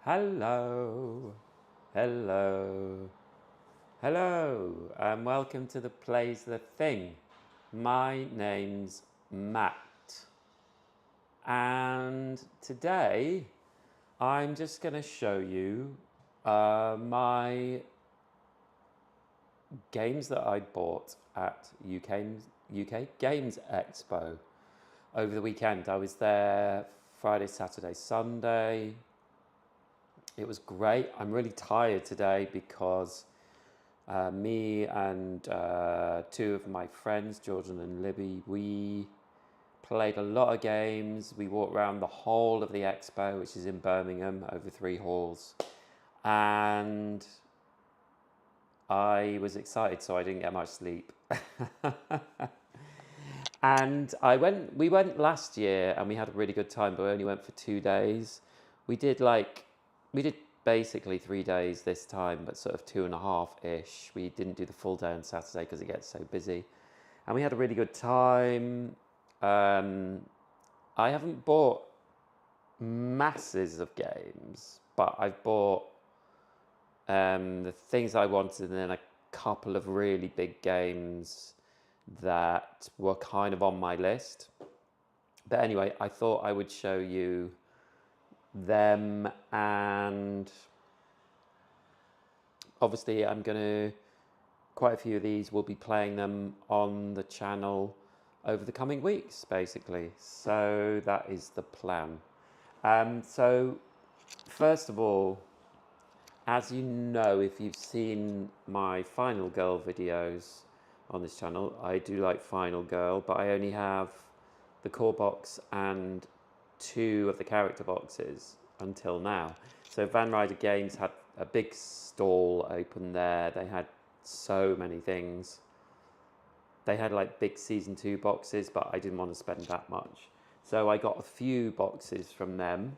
Hello, hello, hello, and welcome to the Plays the Thing. My name's Matt, and today I'm just going to show you my games that I bought at UK Games Expo over the weekend. I was there Friday, Saturday, Sunday. It was great. I'm really tired today because me and two of my friends, Jordan and Libby, we played a lot of games. We walked around the whole of the expo, which is in Birmingham, over 3 halls. And I was excited, so I didn't get much sleep. And we went last year and we had a really good time, but we only went for 2 days. We did basically 3 days this time, but sort of 2.5-ish. We didn't do the full day on Saturday because it gets so busy. And we had a really good time. I haven't bought masses of games, but I've bought the things I wanted and then a couple of really big games that were kind of on my list. But anyway, I thought I would show you them, and obviously quite a few of these will be playing them on the channel over the coming weeks, basically. So that is the plan. So first of all, as you know, if you've seen my Final Girl videos on this channel, I do like Final Girl, but I only have the core box and 2 of the character boxes until now. So Van Ryder Games had a big stall open there. They had so many things. They had like big season 2 boxes, but I didn't want to spend that much. So I got a few boxes from them.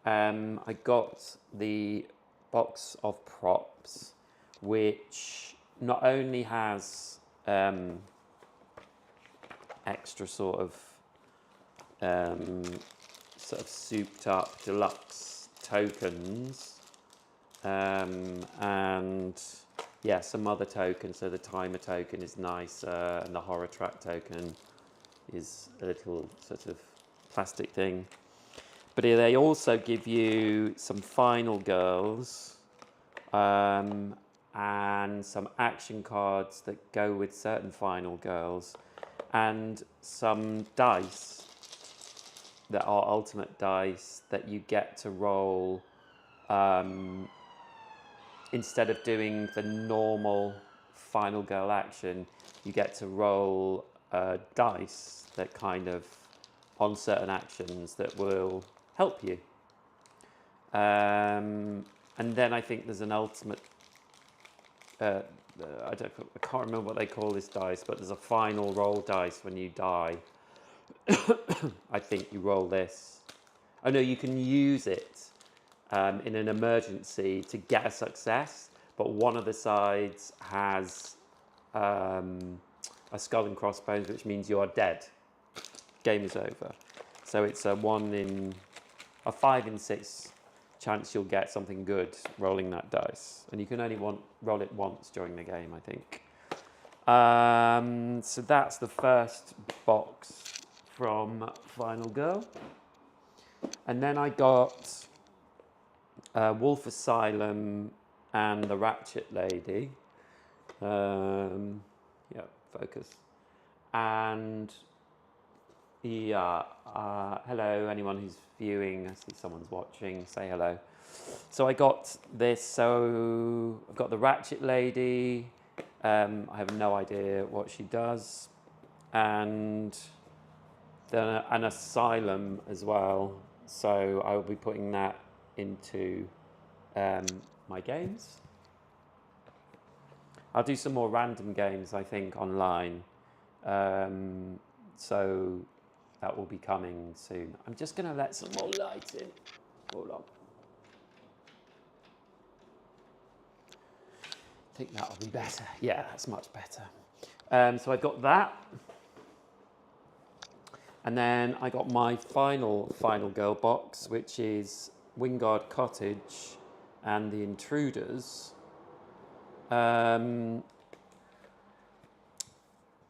I got the box of props, which not only has extra sort of souped up deluxe tokens, and yeah, some other tokens. So the timer token is nice, and the horror track token is a little sort of plastic thing. But they also give you some Final Girls, and some action cards that go with certain Final Girls, and some dice that are ultimate dice that you get to roll. Instead of doing the normal Final Girl action, you get to roll dice that kind of on certain actions that will help you. And then I think there's an ultimate, I can't remember what they call this dice, but there's a final roll dice when you die. I think you roll this. Oh no, you can use it in an emergency to get a success, but one of the sides has a skull and crossbones, which means you are dead. Game is over. So it's a 5 in 6 chance you'll get something good rolling that dice, and you can only roll it once during the game, I think. So that's the first box from Final Girl. And then I got Wolf Asylum and the Ratchet Lady. Yeah, focus. And yeah, hello, anyone who's viewing. I see someone's watching. Say hello. So I got this. So I've got the Ratchet Lady. I have no idea what she does. And then an Asylum as well. So I will be putting that into my games. I'll do some more random games, I think, online. So that will be coming soon. I'm just going to let some more light in. Hold on. I think that'll be better. Yeah, that's much better. So I've got that. And then I got my final Girl box, which is Wingard Cottage and the Intruders. And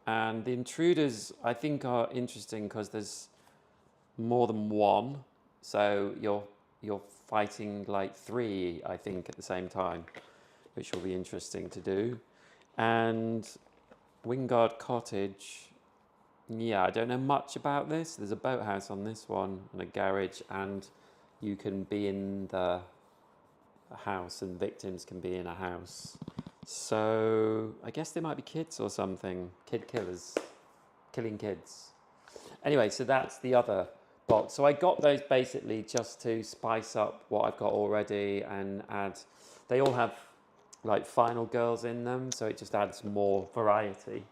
the Intruders, I think, are interesting because there's more than one, so you're fighting like three, I think, at the same time, which will be interesting to do. And Wingard Cottage, yeah, I don't know much about this. There's a boathouse on this one and a garage, and you can be in the house and victims can be in a house. So I guess they might be kids or something. Kid killers, killing kids. Anyway, so that's the other box. So I got those basically just to spice up what I've got already and add. They all have like final girls in them, so it just adds more variety.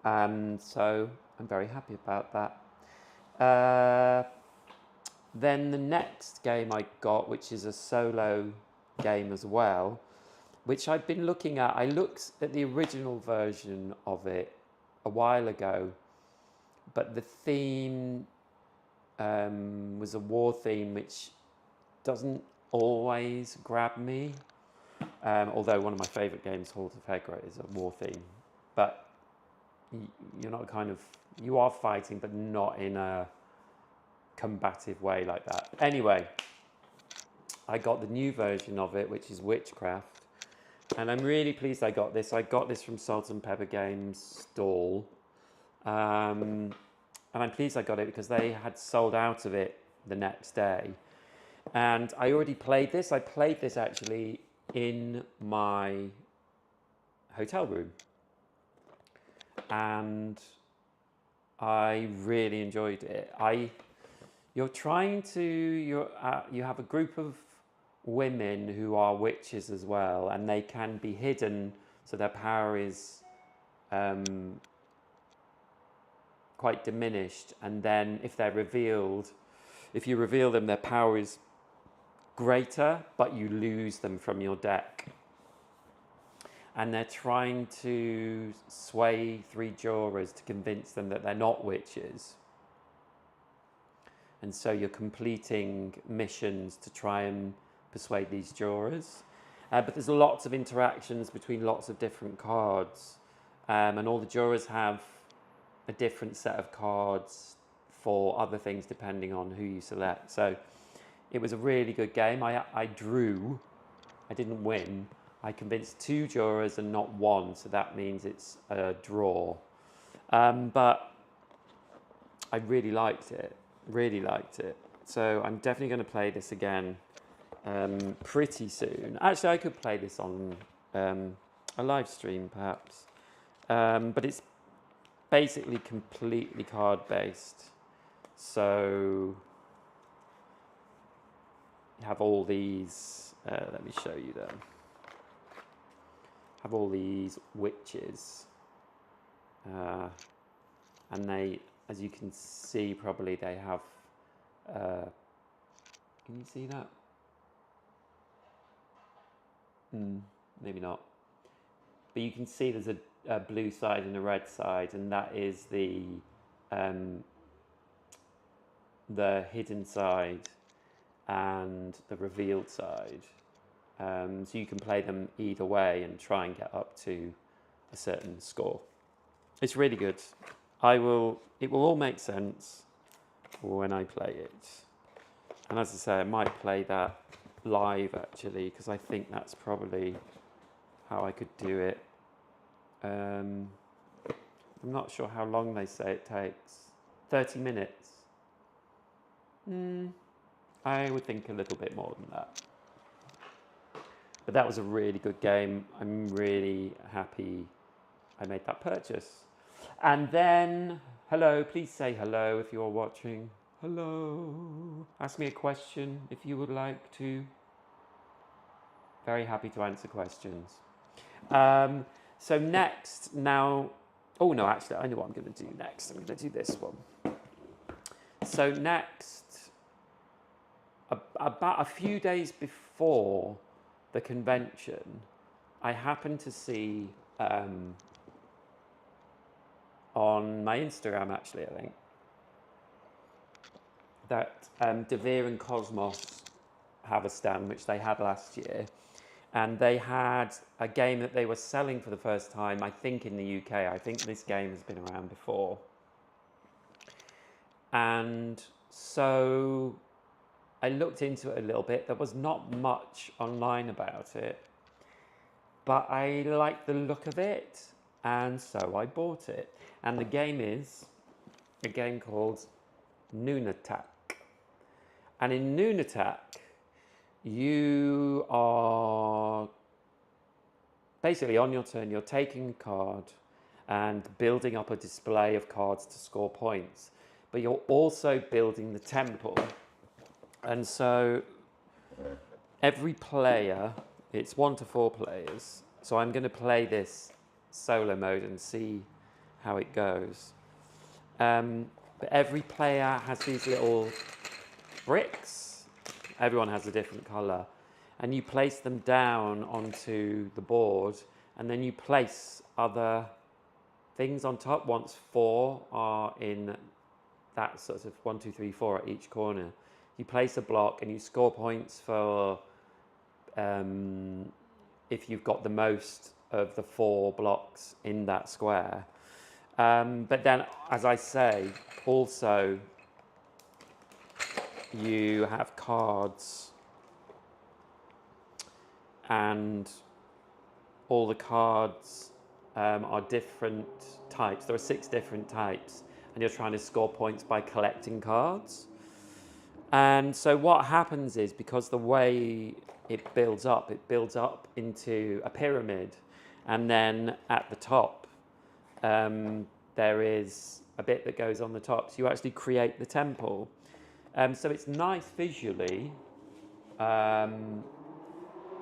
So I'm very happy about that. Then the next game I got, which is a solo game as well, which I've been looking at. I looked at the original version of it a while ago, but the theme was a war theme, which doesn't always grab me. Although one of my favourite games, Halls of Hegra, is a war theme, but you're not you are fighting, but not in a combative way like that. Anyway, I got the new version of it, which is Witchcraft, and I'm really pleased I got this. I got this from Salt and Pepper Games stall, and I'm pleased I got it because they had sold out of it the next day, and I already played this. I played this actually in my hotel room, and I really enjoyed it. You have a group of women who are witches as well, and they can be hidden, so their power is quite diminished. And then if you reveal them, their power is greater, but you lose them from your deck. And they're trying to sway 3 jurors to convince them that they're not witches. And so you're completing missions to try and persuade these jurors. But there's lots of interactions between lots of different cards. And all the jurors have a different set of cards for other things depending on who you select. So it was a really good game. I drew. I didn't win. I convinced 2 jurors and not 1, so that means it's a draw. But I really liked it. So I'm definitely going to play this again pretty soon. Actually, I could play this on a live stream perhaps. But it's basically completely card based. So you have all these, let me show you them. Have all these witches. And they, as you can see, probably they have, can you see that? Maybe not. But you can see there's a blue side and a red side, and that is the hidden side and the revealed side. So you can play them either way and try and get up to a certain score. It's really good. It will all make sense when I play it. And as I say, I might play that live actually, because I think that's probably how I could do it. I'm not sure how long they say it takes. 30 minutes. I would think a little bit more than that. But that was a really good game. I'm really happy I made that purchase. And then, hello, please say hello if you're watching. Hello. Ask me a question if you would like to. Very happy to answer questions. So next, now, oh no, actually, I know what I'm going to do next. I'm going to do this one. So next, about a few days before the convention, I happened to see on my Instagram, actually, I think, that Devere and Cosmos have a stand, which they had last year. And they had a game that they were selling for the first time, I think, in the UK. I think this game has been around before. And so I looked into it a little bit. There was not much online about it, but I liked the look of it, and so I bought it. And the game is a game called Noonatak. And in Noonatak, you are basically on your turn, you're taking a card and building up a display of cards to score points, but you're also building the temple. And so every player, it's 1 to 4 players, so I'm going to play this solo mode and see how it goes. But every player has these little bricks. Everyone has a different colour. And you place them down onto the board, and then you place other things on top. Once 4 are in that sort of 1, 2, 3, 4 at each corner, you place a block and you score points for if you've got the most of the 4 blocks in that square. But then, as I say, also you have cards, and all the cards are different types. There are 6 different types, and you're trying to score points by collecting cards. And so what happens is, because the way it builds up into a pyramid, and then at the top there is a bit that goes on the top, so you actually create the temple. So it's nice visually,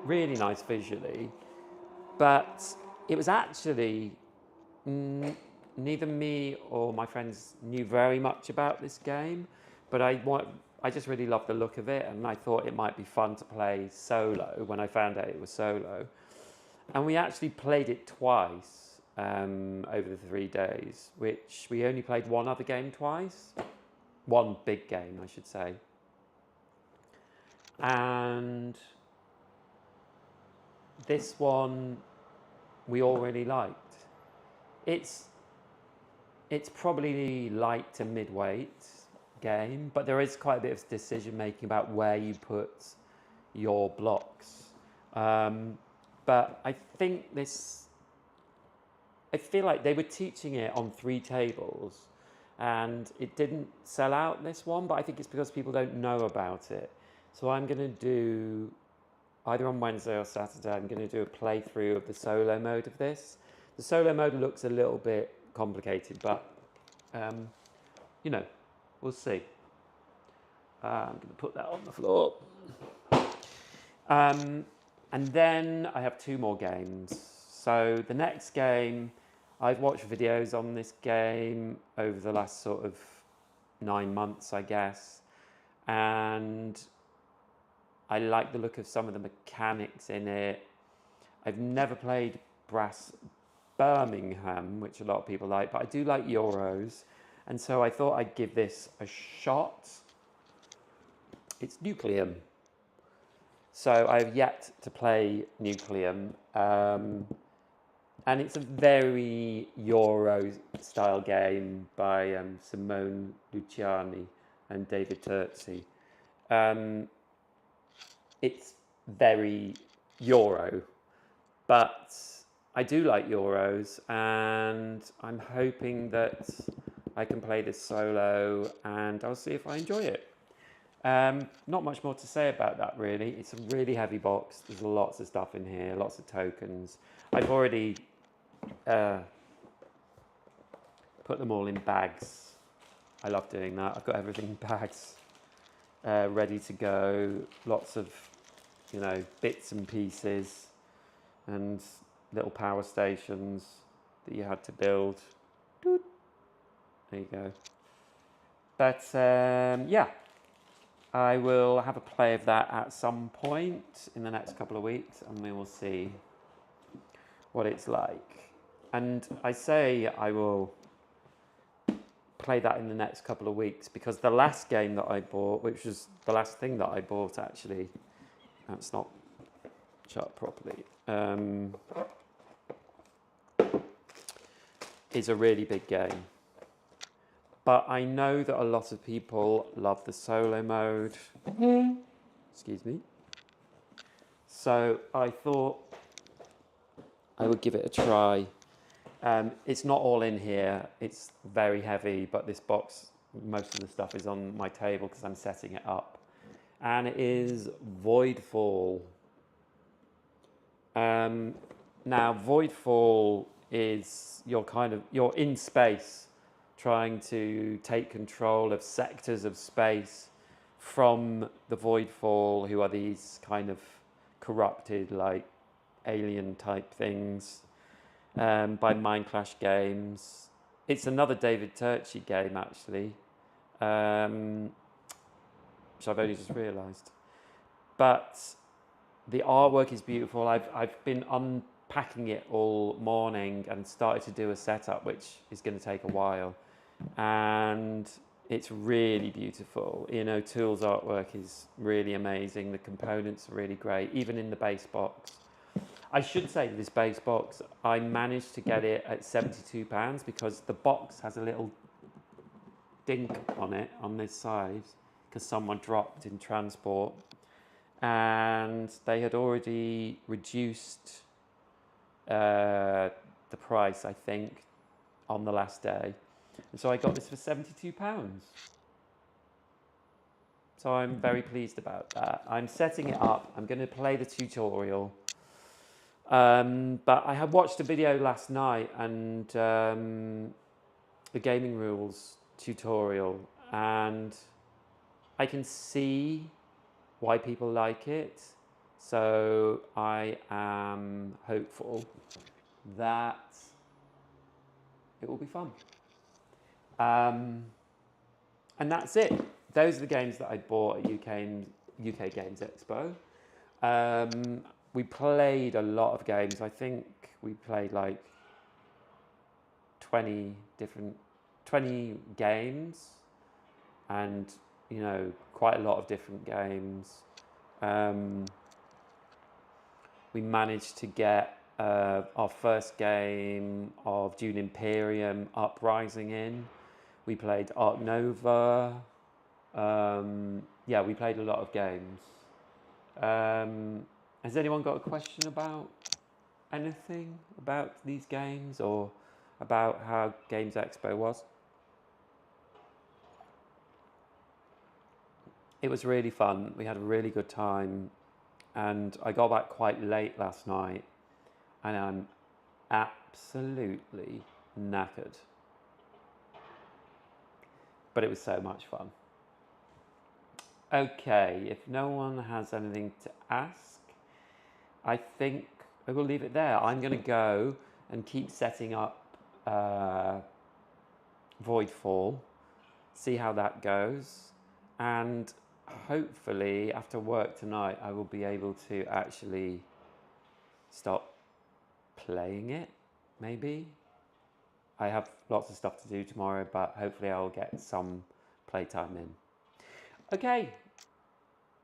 really nice visually, but it was actually neither me or my friends knew very much about this game, but I just really loved the look of it, and I thought it might be fun to play solo when I found out it was solo. And we actually played it twice over the 3 days, which we only played one other game twice. One big game, I should say. And this one we all really liked. It's probably light to mid-weight game, but there is quite a bit of decision making about where you put your blocks. But I think I feel like they were teaching it on 3 tables, and it didn't sell out, this one, but I think it's because people don't know about it. So I'm going to do, either on Wednesday or Saturday, I'm going to do a playthrough of the solo mode of this. The solo mode looks a little bit complicated, but you know, we'll see. I'm going to put that on the floor. And then I have 2 more games. So the next game, I've watched videos on this game over the last sort of 9 months, I guess. And I like the look of some of the mechanics in it. I've never played Brass Birmingham, which a lot of people like, but I do like Euros. And so I thought I'd give this a shot. It's Nucleum. So I've yet to play Nucleum. And it's a very Euro-style game by Simone Luciani and David Terzi. It's very Euro, but I do like Euros, and I'm hoping that I can play this solo, and I'll see if I enjoy it. Not much more to say about that, really. It's a really heavy box. There's lots of stuff in here, lots of tokens. I've already put them all in bags. I love doing that. I've got everything in bags, ready to go. Lots of, you know, bits and pieces and little power stations that you had to build. Doot. There you go. But yeah, I will have a play of that at some point in the next couple of weeks, and we will see what it's like. And I say I will play that in the next couple of weeks, because the last game that I bought, which was the last thing that I bought actually, That's not shut properly. Is a really big game. But I know that a lot of people love the solo mode. Excuse me. So I thought I would give it a try. It's not all in here. It's very heavy, but this box, most of the stuff is on my table because I'm setting it up. And it is Voidfall. Now, Voidfall is you're in space trying to take control of sectors of space from the Voidfall, who are these kind of corrupted, like alien type things, by Mind Clash Games. It's another David Turczi game, actually, which I've only just realised. But the artwork is beautiful. I've been unpacking it all morning and started to do a setup, which is going to take a while. And it's really beautiful. You know, Tool's artwork is really amazing. The components are really great, even in the base box. I should say this base box, I managed to get it at £72 because the box has a little dink on it on this side because someone dropped in transport. And they had already reduced the price, I think, on the last day. And so I got this for £72. So I'm very pleased about that. I'm setting it up. I'm going to play the tutorial. But I had watched a video last night and the gaming rules tutorial, and I can see why people like it. So I am hopeful that it will be fun. And that's it. Those are the games that I bought at UK Games Expo. We played a lot of games. I think we played like 20 games, and you know, quite a lot of different games. We managed to get our first game of Dune Imperium Uprising in. We played Art Nova. Yeah, we played a lot of games. Has anyone got a question about anything about these games or about how Games Expo was? It was really fun. We had a really good time, and I got back quite late last night, and I'm absolutely knackered. But it was so much fun. Okay, if no one has anything to ask, I think I will leave it there. I'm going to go and keep setting up Voidfall, see how that goes, and hopefully after work tonight I will be able to actually stop playing it, maybe. I have lots of stuff to do tomorrow, but hopefully I'll get some playtime in. Okay,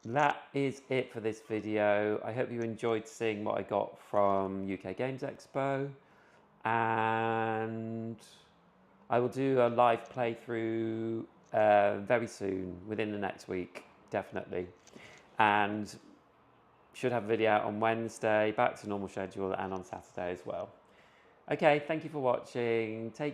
that is it for this video. I hope you enjoyed seeing what I got from UK Games Expo, and I will do a live playthrough very soon, within the next week, definitely. And should have a video out on Wednesday, back to normal schedule, and on Saturday as well. Okay, thank you for watching. Take care.